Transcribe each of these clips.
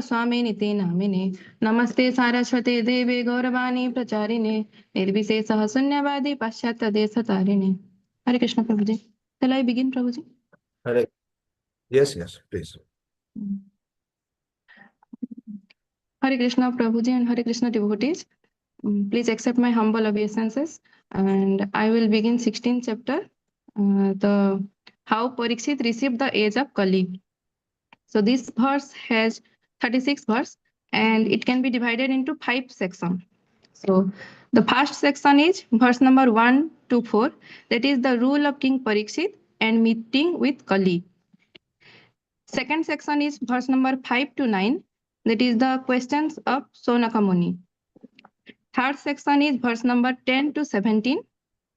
स्वामी निते नामिने नमस्ते सारस्वते देवे गौरवाणी प्रचारिणे निर्विशेष शून्यवादी पाश्चात्य देश तारिणे हरे कृष्ण प्रभु जी shall I begin Prabhu ji Hare. Yes, please. Hare Krishna Prabhu ji and Hare Krishna devotees. Please accept my humble obeisances and I will begin 16th chapter, the how Parikshit received the age of Kali. So this verse has 36 verse and it can be divided into 5 sections. So the first section is verse number 1 to 4, that is the rule of King Parikshit and meeting with Kali. Second section is verse number 5 to 9, that is the questions of Sonaka Muni. Third section is verse number 10 to 17,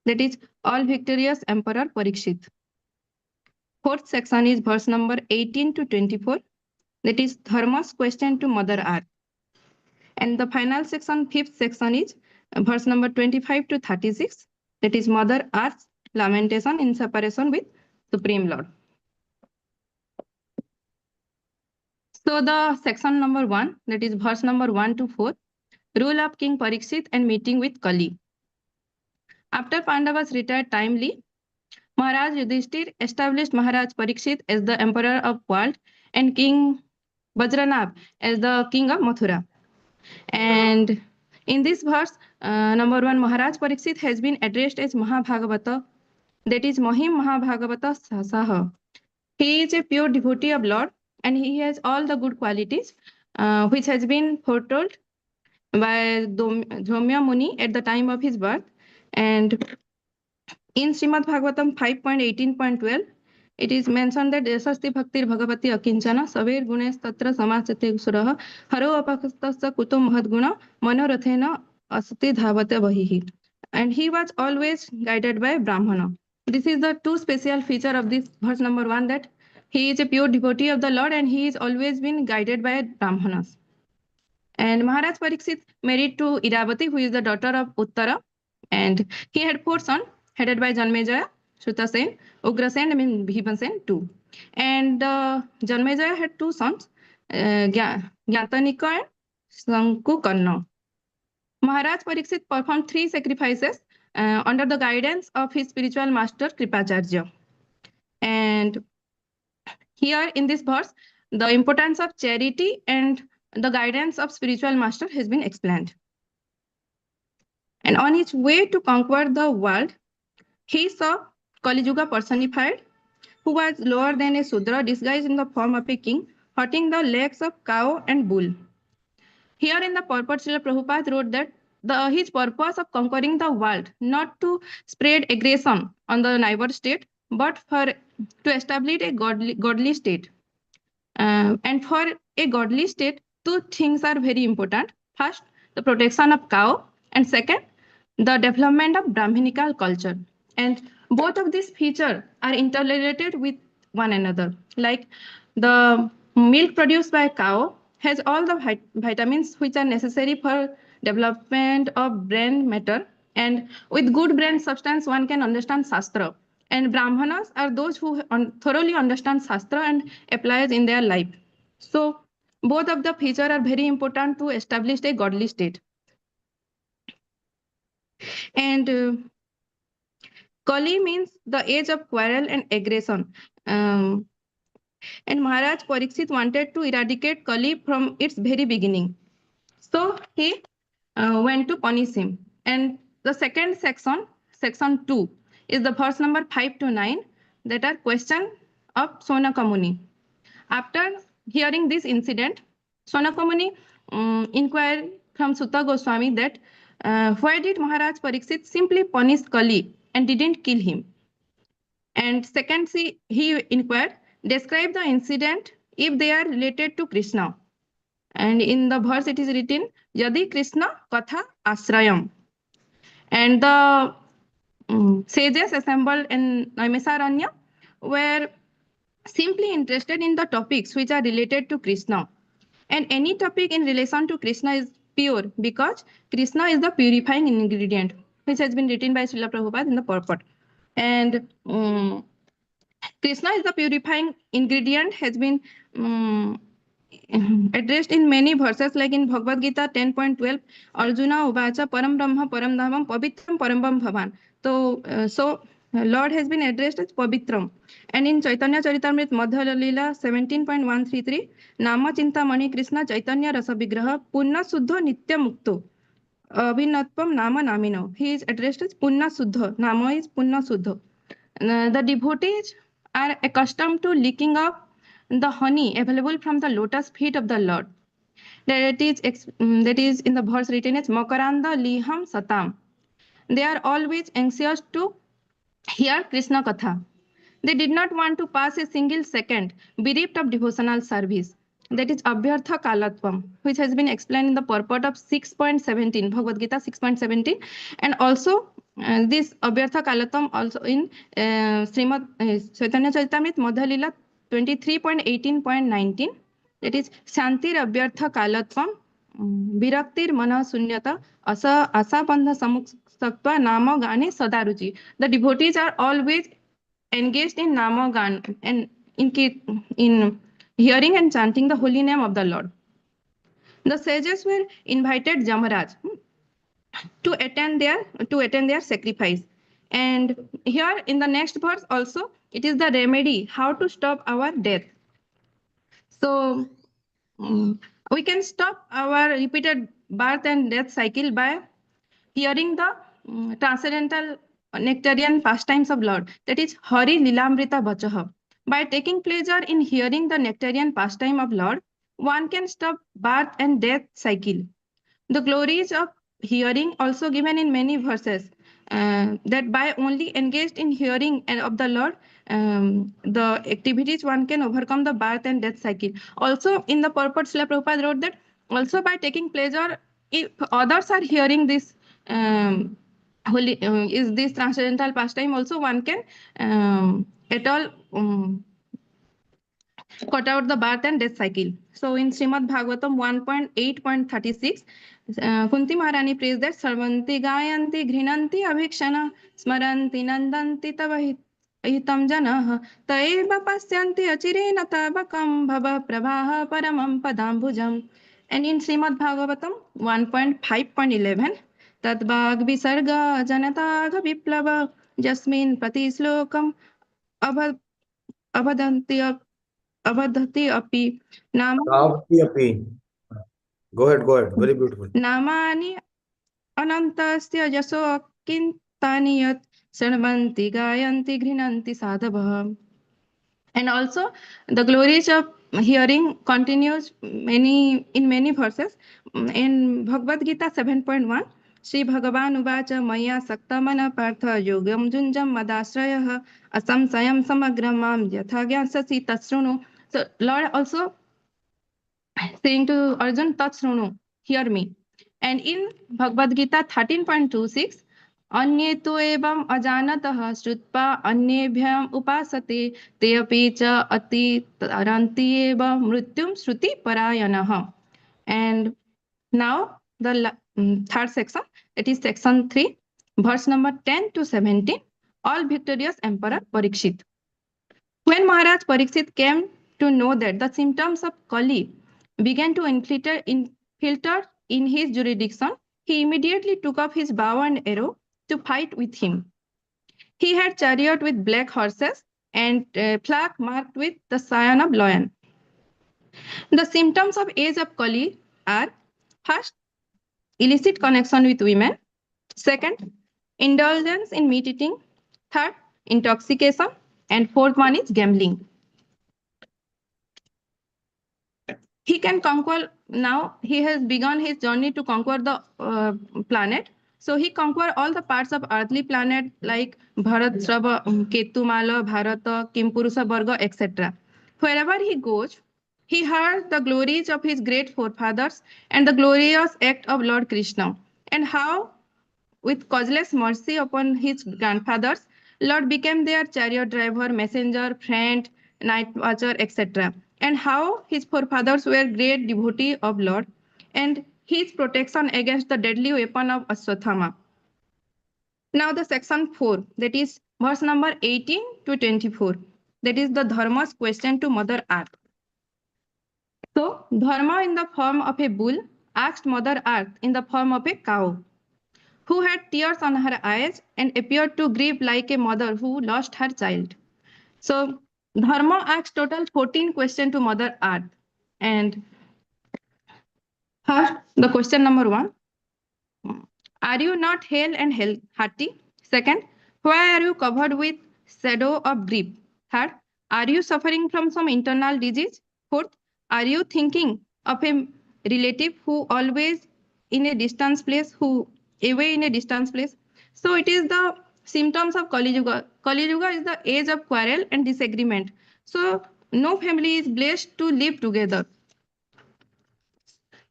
that is all victorious Emperor Parikshit. Fourth section is verse number 18 to 24, that is Dharma's question to Mother Earth. And the final section, fifth section, is verse number 25 to 36, that is Mother Earth's lamentation in separation with Supreme Lord. So the section number 1, that is verse number 1 to 4, rule of King Parikshit and meeting with Kali. After Pandavas retired timely, Maharaj Yudhishthir established Maharaj Parikshit as the emperor of world and King Vajranabh as the king of Mathura. And in this verse, number 1, Maharaj Parikshit has been addressed as Mahabhagavata, that is Mahim Mahabhagavata Saha. He is a pure devotee of Lord and he has all the good qualities which has been foretold by Dhamya Muni at the time of his birth. And in Srimad Bhagavatam 5.18.12, it is mentioned that Yasasti Bhaktir Bhagavati Akinchana Saver Gunes Tatra Samachate Surah Haro Apakastasya Kuto Mahadguna Manorathena Asati Dhavate Vahihi. And he was always guided by Brahmana. This is the two special feature of this verse number 1, that he is a pure devotee of the Lord and he is always been guided by Brahmanas. And Maharaj Parikshit married to Iravati, who is the daughter of Uttara, and he had 4 sons headed by Janmejaya, Shrutasen, Ugrasen, and Bhimasen too. And Janmejaya had 2 sons, Gyatanika and Sankukarna. Maharaj Parikshit performed 3 sacrifices under the guidance of his spiritual master Kripacharya. And here in this verse, the importance of charity and the guidance of spiritual master has been explained. And on his way to conquer the world, he saw Kali Yuga personified, who was lower than a Sudra disguised in the form of a king, hurting the legs of cow and bull. Here in the purport, Srila Prabhupada wrote that his purpose of conquering the world, not to spread aggression on the neighbor state, but to establish a godly state. And for a godly state, 2 things are very important. First, the protection of cow, and second, the development of Brahminical culture. And both of these features are interrelated with one another. Like the milk produced by cow has all the vitamins which are necessary for development of brain matter. And with good brain substance, one can understand Shastra. And Brahmanas are those who thoroughly understand Shastra and applies in their life. So both of the features are very important to establish a godly state. And Kali means the age of quarrel and aggression. And Maharaj Parikshit wanted to eradicate Kali from its very beginning. So he went to punish him. And the second section, section 2, is the verse number 5 to 9, that are question of Sonaka Muni. After hearing this incident, Sonaka Muni inquired from Sutta Goswami that why did Maharaj Parikshit simply punish Kali and didn't kill him? And second, he inquired, describe the incident if they are related to Krishna. And in the verse it is written, Yadi Krishna Katha Asrayam. And the sages assembled in Naimesaranya were simply interested in the topics which are related to Krishna. And any topic in relation to Krishna is pure because Krishna is the purifying ingredient, which has been written by Srila Prabhupada in the purport. And Krishna is the purifying ingredient has been addressed in many verses, like in Bhagavad Gita 10.12, Arjuna Uvacha Param Brahma Param Dhavam Pavitram Parambam Bhavan. So Lord has been addressed as Pavitram. And in Chaitanya Charitamrita Madhya Leela 17.133, Nama Chinta Mani Krishna Chaitanya Rasa Vigraha Punna Suddho Nitya Mukto Abhinatvam Nama Namino. He is addressed as Punna Suddha. Nama is Punna Suddha. The devotees are accustomed to licking up the honey available from the lotus feet of the Lord. That is in the verse written as Makaranda Liham Satam. They are always anxious to hear Krishna Katha. They did not want to pass a single second bereft of devotional service. That is Abhyartha Kalatvam, which has been explained in the purport of 6.17, Bhagavad Gita 6.17, and also this Abhyartha Kalatvam also in Srimad Chaitanya Charitamrita Madhya Leela 23.18.19. That is Shantir Abhyartha Kalatvam, Viraktir Mana Sunyata, Asabandha Samuksakva Nama Gane Sadaruchi. The devotees are always engaged in Namagan and in hearing and chanting the holy name of the Lord. The sages were invited Jamaraj to attend their sacrifice. And here in the next verse also, it is the remedy how to stop our death. So we can stop our repeated birth and death cycle by hearing the transcendental nectarian pastimes of Lord, that is Hari Lilamrita Vachaha. By taking pleasure in hearing the nectarian pastime of Lord, one can stop birth and death cycle. The glories of hearing also given in many verses, that by only engaged in hearing and of the Lord, the activities one can overcome the birth and death cycle. Also in the purport, Srila Prabhupada wrote that also by taking pleasure, if others are hearing this holy, is this transcendental pastime, also one can at all cut out the birth and death cycle. So in Srimad Bhagavatam 1.8.36, Kunti Maharani prays that Sarvanti Gayanti Grinanti Abhikshana Smaranti Nandanti Tavahitam Janah Taiva Pasyanti Achirena Tabakam Bhava Prabhaha Paramam Padambhujam. And in Srimad Bhagavatam 1.5.11, Tadbhag Visarga Janatagha Viplava Jasmin Prati Slokam Abhadanti Abadhati api Kavati api. Go ahead. Very beautiful. namani anantasya yaso kintani yat sarvanti gayanti grinanti sadhavah. And also the glories of hearing continues in many verses. In Bhagavad Gita 7.1, Shri Bhagavan Uvacha Maya Saktamana Partha Yogam Junjam Madasrayah Asam Sayam Samagramam Yatha Gyansasi Tasrunu. So Lord also saying to Arjun, Tatsrunu, hear me. And in Bhagavad Gita 13.26, Anye tu evam ajanatah shrutpa anyebhyam upasate te api cha ati taranti eva mrityum shruti parayanah. And now the third section, it is section 3, verse number 10 to 17, all victorious Emperor Parikshit. When Maharaj Pariksit came to know that the symptoms of Kali began to infiltrate in his jurisdiction, he immediately took up his bow and arrow to fight with him. He had chariot with black horses and flag marked with the cyan of lion. The symptoms of age of Kali are: first, illicit connection with women; second, indulgence in meat eating; third, intoxication; and fourth one is gambling. He can conquer. Now he has begun his journey to conquer the planet. So he conquer all the parts of earthly planet like Bharat, Srava, Ketumala, Bharata, Kimpurusha, Varga, etc. Wherever he goes, he heard the glories of his great forefathers and the glorious act of Lord Krishna, and how with causeless mercy upon his grandfathers, Lord became their chariot driver, messenger, friend, night watcher, etc. And how his forefathers were great devotee of Lord, and his protection against the deadly weapon of Ashwathama. Now the section 4, that is verse number 18 to 24. That is the Dharma's question to Mother Earth. So, Dharma in the form of a bull asked Mother Earth in the form of a cow, who had tears on her eyes and appeared to grieve like a mother who lost her child. So, Dharma asked total 14 questions to Mother Earth. And first, the question number one: are you not hale and hearty? Second, why are you covered with shadow of grief? Third, are you suffering from some internal disease? Fourth, are you thinking of a relative who always in a distance place, who away in a distance place? So it is the symptoms of Kali Yuga. Kali Yuga is the age of quarrel and disagreement. So no family is blessed to live together.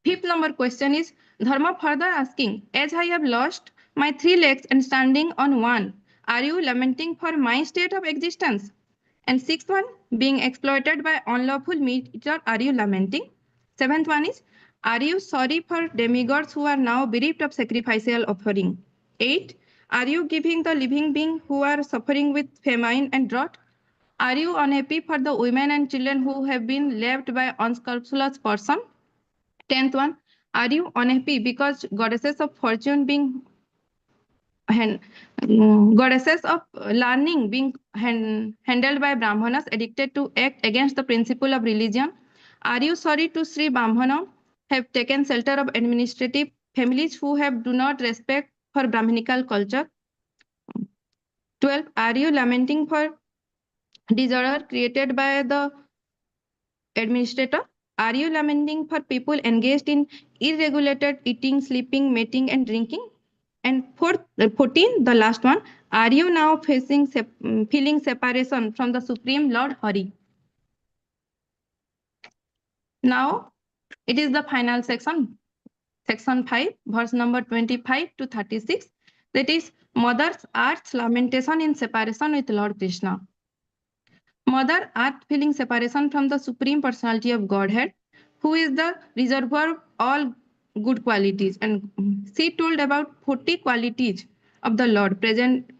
Fifth number question is Dharma further asking, as I have lost my three legs and standing on one, are you lamenting for my state of existence? And sixth one, being exploited by unlawful meat eater, are you lamenting? Seventh one is, are you sorry for demigods who are now bereft of sacrificial offering? Eight, are you giving the living being who are suffering with famine and drought? Are you unhappy for the women and children who have been left by unscrupulous person? Tenth one, are you unhappy because goddesses of fortune being hand, goddesses of learning being handled by Brahmanas addicted to act against the principle of religion? Are you sorry to Sri Brahmana have taken shelter of administrative families who have do not respect for Brahminical culture? 12. Are you lamenting for disorder created by the administrator? Are you lamenting for people engaged in irregulated eating, sleeping, mating, and drinking? And 14, the last one, are you now feeling separation from the Supreme Lord Hari? Now, it is the final section, section 5, verse number 25 to 36. That is Mother Earth's lamentation in separation with Lord Krishna. Mother Earth feeling separation from the Supreme Personality of Godhead, who is the reservoir of all good qualities. And she told about 40 qualities of the Lord present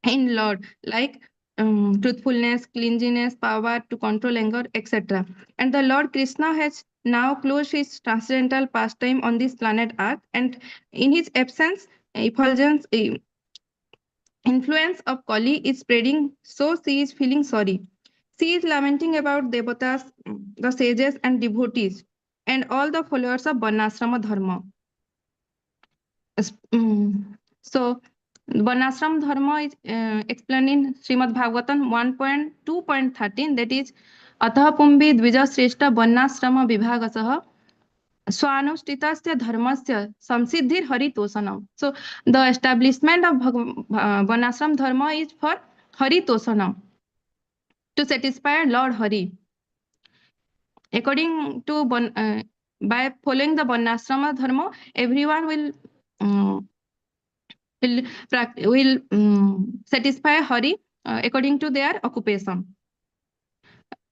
in Lord, like truthfulness, cleanliness, power to control anger, etc. And the Lord Krishna has now closed his transcendental pastime on this planet Earth, and in his absence, effulgence, influence of Kali is spreading, so she is feeling sorry. She is lamenting about devatas, the sages and devotees, and all the followers of Varnashrama Dharma. So, Varnashram Dharma is explained in Srimad Bhagavatam 1.2.13, that is, Atah Pumbi Dvija Shrestha Varnashrama Vibhagasah Swanushtitasya Dharmasya Samsiddhir Haritoshanam. So, the establishment of Varnashram Dharma is for Haritoshanam, to satisfy Lord Hari. According to by following the Varnashrama Dharma, everyone will satisfy Hari according to their occupation.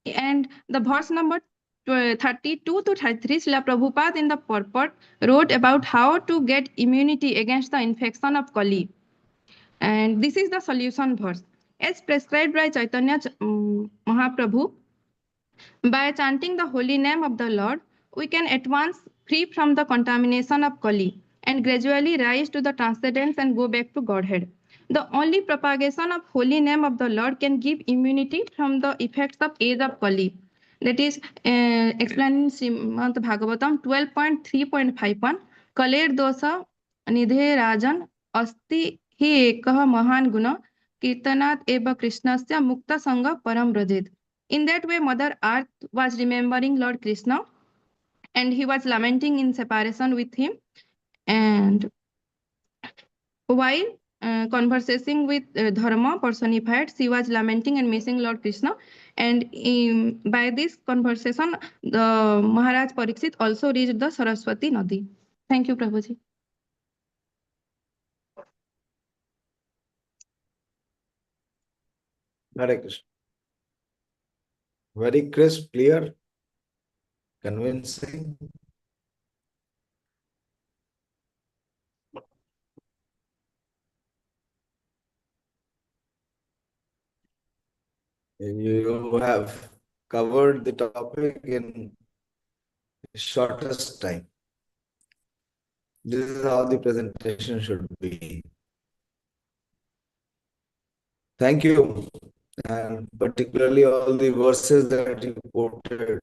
And the verse number 32 to 33, Srila Prabhupada in the purport wrote about how to get immunity against the infection of Kali. And this is the solution verse. As prescribed by Chaitanya Mahaprabhu, by chanting the holy name of the Lord, we can at once free from the contamination of Kali and gradually rise to the transcendence and go back to Godhead. The only propagation of holy name of the Lord can give immunity from the effects of age of Kali. That is explained in Srimad Bhagavatam 12.3.51. Kaler dosa nidhe rajan asti hi ekah mahan guna kirtanat eva krishnasya mukta sangha param rajed. In that way, Mother Earth was remembering Lord Krishna and he was lamenting in separation with him. And while conversing with Dharma personified, she was lamenting and missing Lord Krishna. And by this conversation, the Maharaj Pariksit also reached the Saraswati Nadi. Thank you, Prabhuji. Hare Krishna. Very crisp, clear, convincing. You have covered the topic in shortest time. This is how the presentation should be. Thank you. And particularly all the verses that you quoted,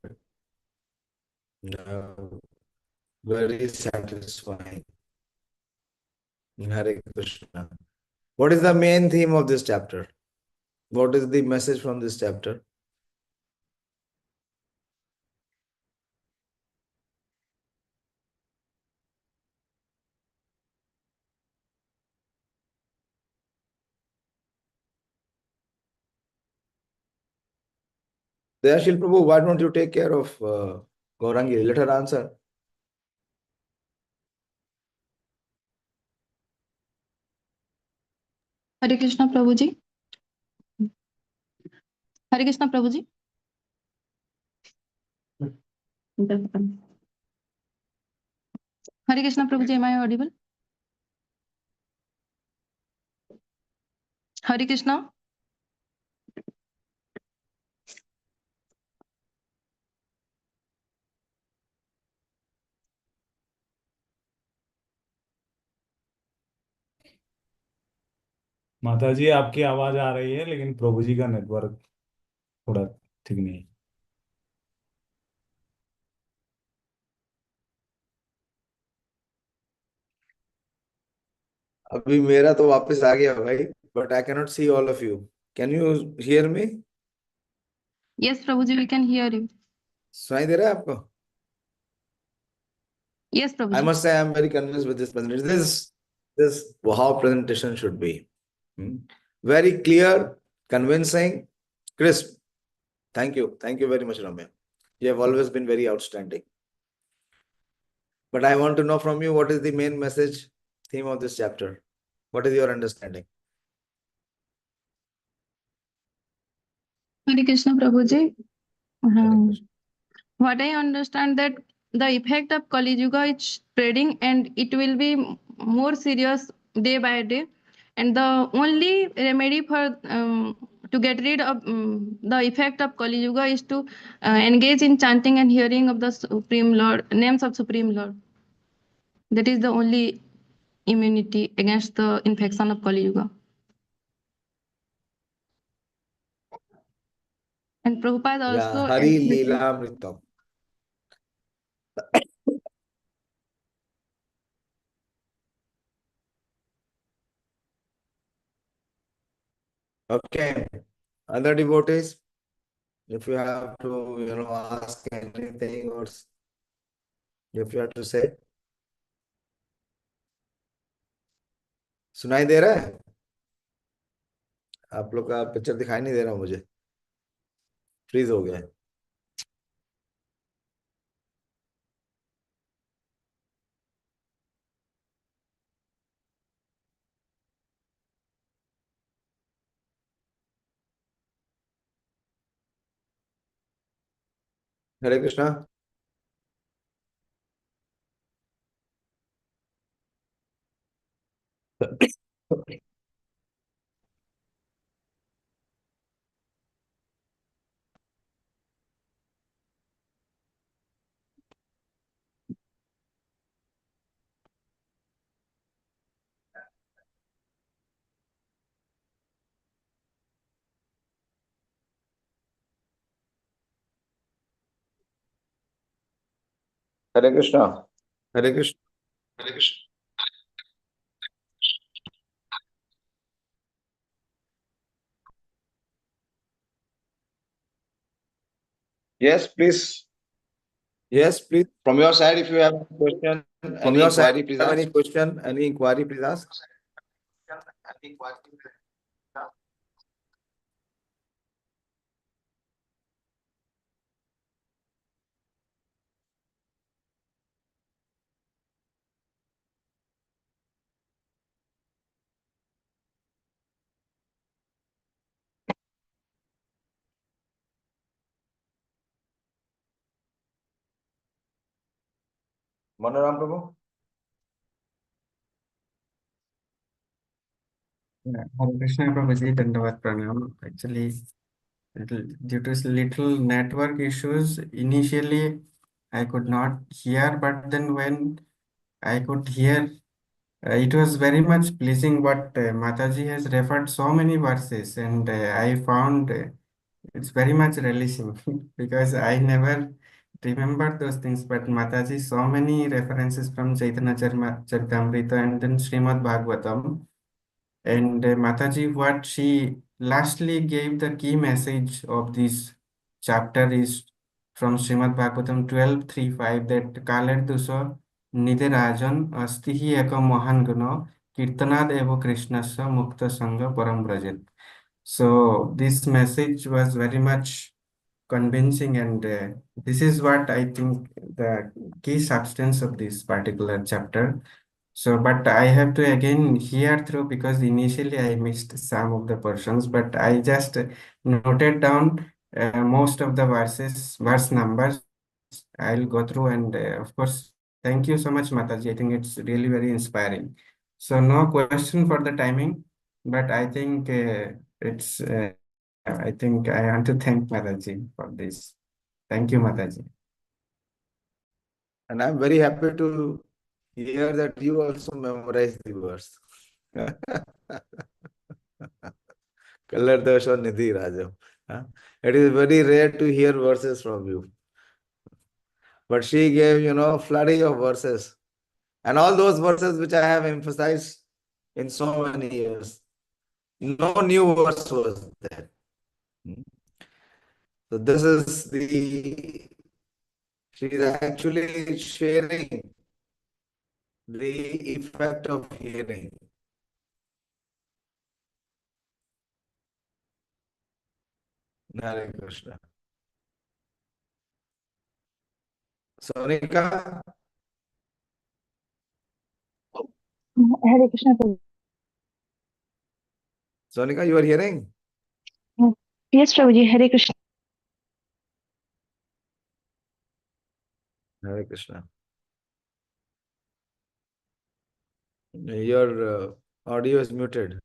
very satisfying. Hare Krishna. What is the main theme of this chapter? What is the message from this chapter? Dayashil Prabhu, why don't you take care of Gaurangi? Let her answer. Hare Krishna Prabhuji. Hare Krishna Prabhuji. Hare Krishna Prabhuji, am I audible? Hare Krishna. माताजी आपकी आवाज आ रही है लेकिन प्रभु जी का network थोड़ा ठीक नहीं है। अभी मेरा तो वापस आ गया भाई, but I cannot see all of you. Can you hear me? Yes, Prabhuji, we can hear you. सुनाई दे रहा है आपको? Yes, I Prabhuji. must say I am very convinced with this presentation. This how presentation should be. Very clear, convincing, crisp. Thank you. Thank you very much, Ramya. You have always been very outstanding. But I want to know from you, what is the main message, theme of this chapter? What is your understanding? Hare Krishna Prabhuji. Hare Krishna. What I understand that the effect of Kali Yuga is spreading and it will be more serious day by day. And the only remedy for to get rid of the effect of Kali Yuga is to engage in chanting and hearing of the Supreme Lord, names of Supreme Lord. That is the only immunity against the infection of Kali Yuga. And Prabhupada Yeah, also Hari advocated- Leela Amritam. Okay. Other devotees, if you have to, ask anything or if you have to say, सुनाई दे रहा है? आप लोग का picture दिखाई नहीं दे रहा मुझे, फ्रीज हो गया है। हरे कृष्णा। हरे कृष्णा। हरे कृष्ण। हरे Krishna. Yes, please. Yes, please. From your side, if you have a question, From any your side, inquiry, if please you have ask. any question, any inquiry, please ask. Manoram Prabhu. Hare Krishna Prabhuji, Dandavat Pranam. Actually, due to little network issues, initially I could not hear, but then when I could hear, it was very much pleasing. But Mataji has referred so many verses, and I found it's very much relishing because I never remembered those things. But Mataji, so many references from Chaitanya Charitamrita and then Srimad Bhagavatam. And Mataji, what she lastly gave the key message of this chapter is from Srimad Bhagavatam 12:3-5 that Kaler Dusha Nide Rajan Astihi Eka Mohan Guna Kirtanad Evo Krishnasya Mukta Sangha Param Brajet. So this message was very much convincing, and this is what I think the key substance of this particular chapter. So, but I have to again hear through because initially I missed some of the portions, but I just noted down most of the verse numbers. I'll go through, and of course, thank you so much, Mataji. I think it's really very inspiring. So, no question for the timing, but I think I think I want to thank Mataji for this. Thank you, Mataji. And I'm very happy to hear that you also memorize the verse. Kalar Dasha Nidhi Rajam. Huh? It is very rare to hear verses from you. But she gave, flurry of verses. And all those verses which I have emphasized in so many years. No new verse was there. So this is she is actually sharing the effect of hearing. Hare Krishna. Sonika, Hare Krishna. Prabhu. Sonika, you are hearing? Yes, Prabhuji. Hare Krishna. Hare Krishna. Your audio is muted.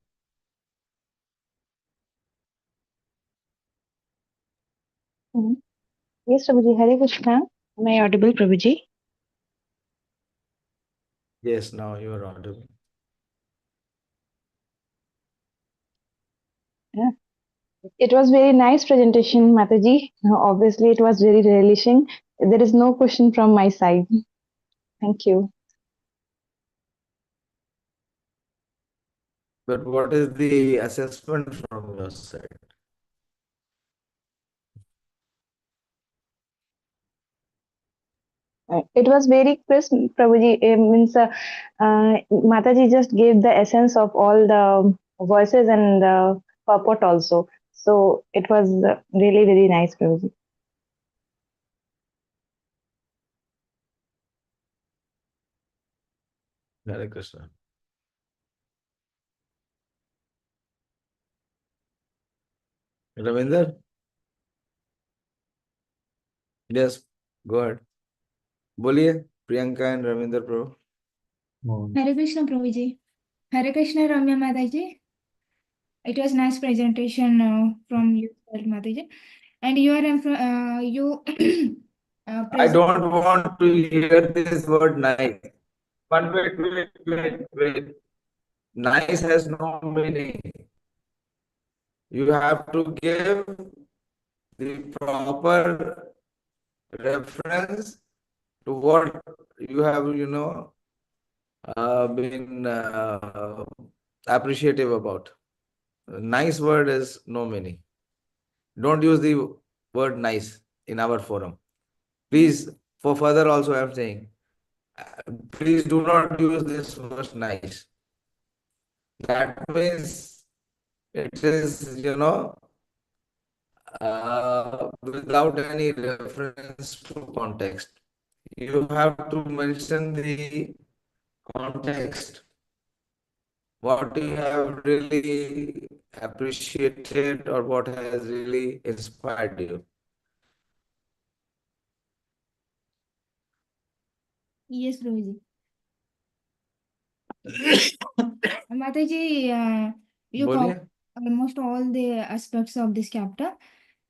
Yes, Prabhuji. Hare Krishna. Am I audible, Prabhuji? Yes, now you are audible. Yeah. It was very nice presentation, Mataji. Obviously, it was very relishing. There is no question from my side. Thank you. But what is the assessment from your side? It was very crisp, Prabhuji. Means Mataji just gave the essence of all the voices and the purport also. So it was really very nice, Prabhuji. Hare Krishna. Ravinder? Yes, go ahead. बोलिए Priyanka and Ravinder Prabhu. Hare Krishna Prabhuji. Hare Krishna Ramya Mataji. It was nice presentation from you, Mataji. And you are you I present. don't want to hear this word nice. But wait. Nice has no meaning. You have to give the proper reference to what you have, been appreciative about. Nice word is no meaning. Don't use the word nice in our forum. Please, for further also I'm saying, please do not use this word nice. That means it is, without any reference to context. You have to mention the context, what you have really appreciated or what has really inspired you. Yes, Prabhuji. Mataji, you बोलिए. covered almost all the aspects of this chapter.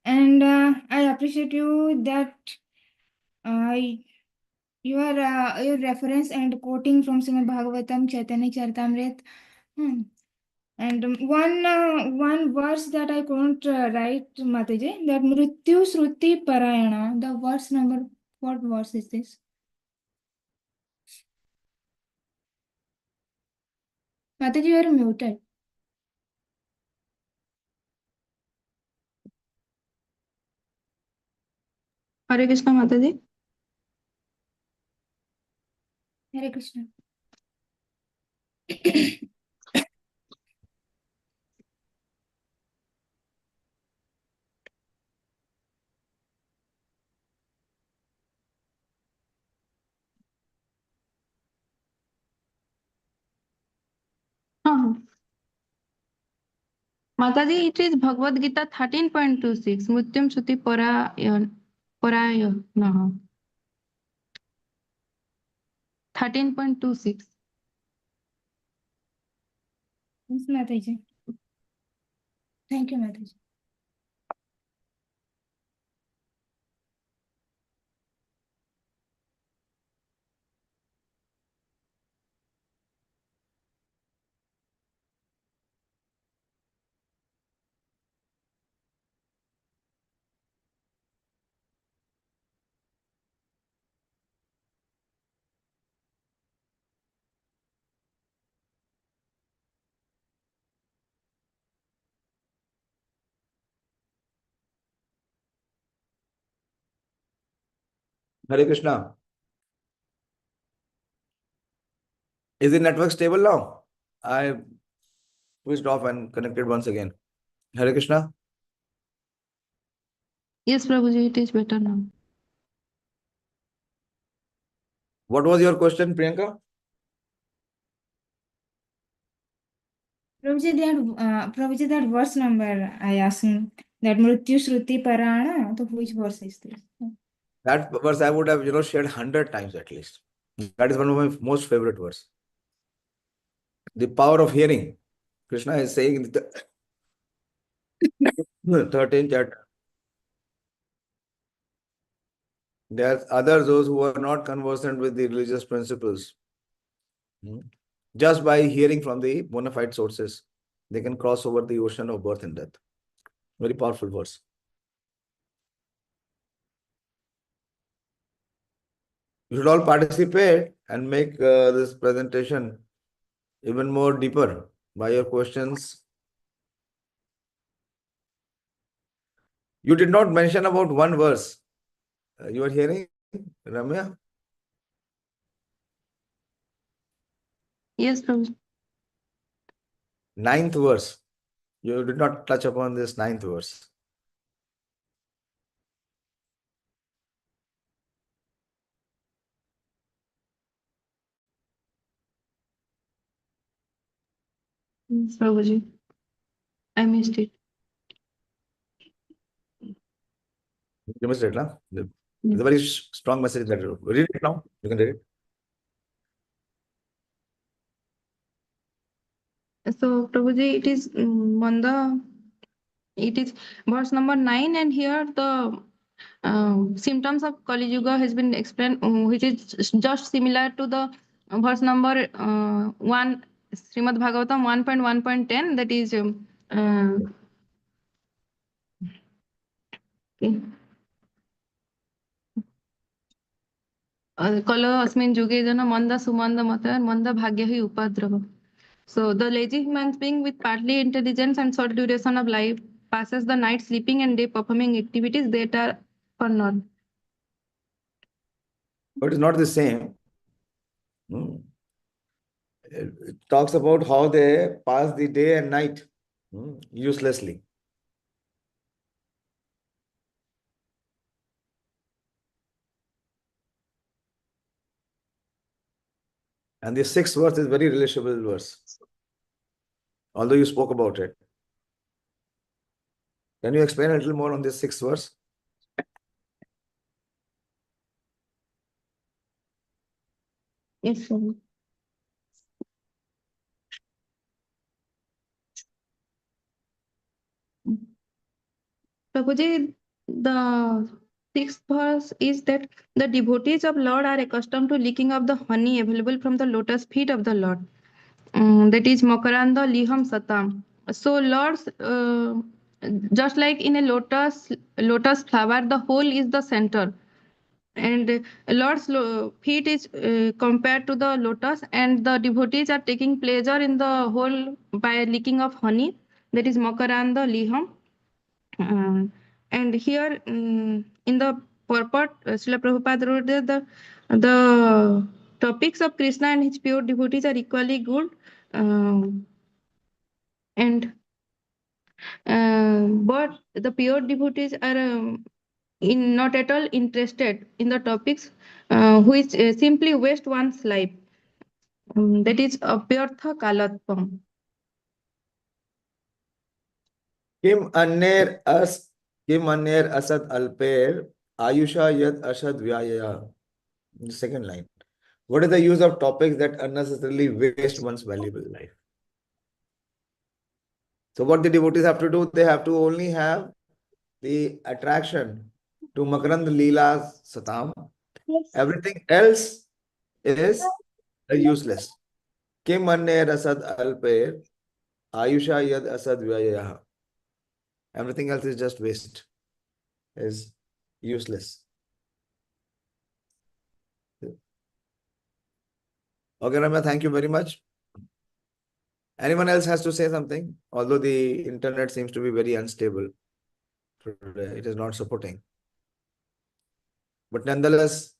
And I appreciate you that your reference and quoting from Srimad Bhagavatam, Chaitanya Charitamrita. And one verse that I couldn't write, Mataji, that Mrityu Shruti Parayana, the verse number, what verse is this? Mataji, you are muted. Hare Krishna, Mataji. Hare Krishna. Mataji, it is Bhagavad Gita 13.26. Mrityum Shruti Parayana. 13.26. Yes, Mataji. Thank you, Mataji. Hare Krishna. Is the network stable now? I switched off and connected once again. Hare Krishna. Yes, Prabhuji, it is better now. What was your question, Priyanka? Prabhuji, that verse number I asked him, that Mrityu Shruti Parayana, so which verse is this? That verse I would have, shared 100 times at least. That is one of my most favorite verse. The power of hearing. Krishna is saying in the 13th chapter. There are others, those who are not conversant with the religious principles. Just by hearing from the bona fide sources, they can cross over the ocean of birth and death. Very powerful verse. You should all participate and make this presentation even more deeper by your questions. You did not mention about one verse. You are hearing, Ramya? Yes, Prabhuji. 9th verse. You did not touch upon this 9th verse. Yes, Prabhuji. I missed it. You must read, huh? It's a very strong message that you read it now. You can read it. So, Prabhuji, it is verse number 9, and here the symptoms of Kali Yuga has been explained, which is just similar to the verse number 1, Srimad Bhagavatam 1.1.10, that is Kalo asmin juge jana manda sumanda mata manda bhagya hi upadrava. So the lazy human being with partly intelligence and short duration of life passes the night sleeping and day performing activities that are for none. But it's not the same. It talks about how they pass the day and night uselessly. And the 6th verse is very relatable verse. Although you spoke about it. Can you explain a little more on this 6th verse? Yes, sir. Prabhuji, the sixth verse is that the devotees of Lord are accustomed to licking of the honey available from the lotus feet of the Lord. That is Makaranda Liham Satam. So Lord's just like in a lotus flower, the whole is the center, and Lord's feet is compared to the lotus, and the devotees are taking pleasure in the whole by licking of honey. That is Makaranda Liham. And here in the purport, Srila Prabhupada wrote that the topics of Krishna and his pure devotees are equally good. And but the pure devotees are not at all interested in the topics which simply waste one's life. That is apyartha kalatvam. किम अन्यर असद अल्पेर आयुषा यद अशद व्यायया. The second line. What is the use of topics that unnecessarily waste one's valuable life? So what the devotees have to do, they have to only have the attraction to Makarand Leela Satam. Everything else is useless. Kim anne rasad alper ayusha yad asad vyayah. Everything else is just waste, is useless. Okay, Ramya, thank you very much. Anyone else has to say something? Although the internet seems to be very unstable today, it is not supporting. But nonetheless,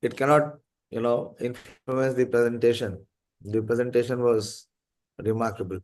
it cannot, influence the presentation. The presentation was remarkable.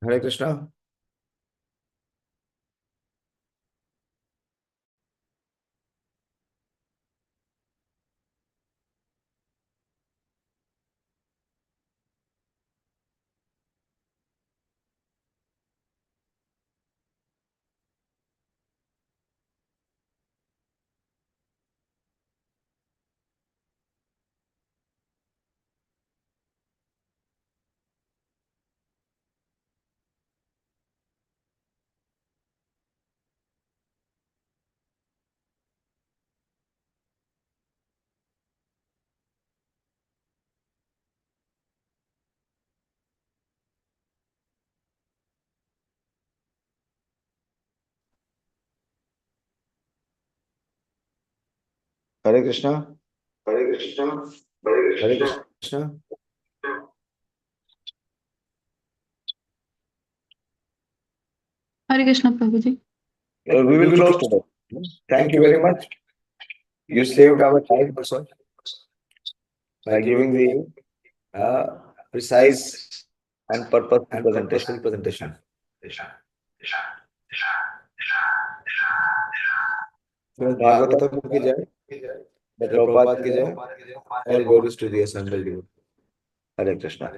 Hare Krishna. Hare Krishna. Hare Krishna. Hare Krishna. Hare Krishna, Prabhuji. We will close today. Thank you very much. You saved our time also by giving the precise and purposeful presentation. Bhagavatam ki jai, the Prabhupada ki jai, all glories to the assembled. Hare Krishna.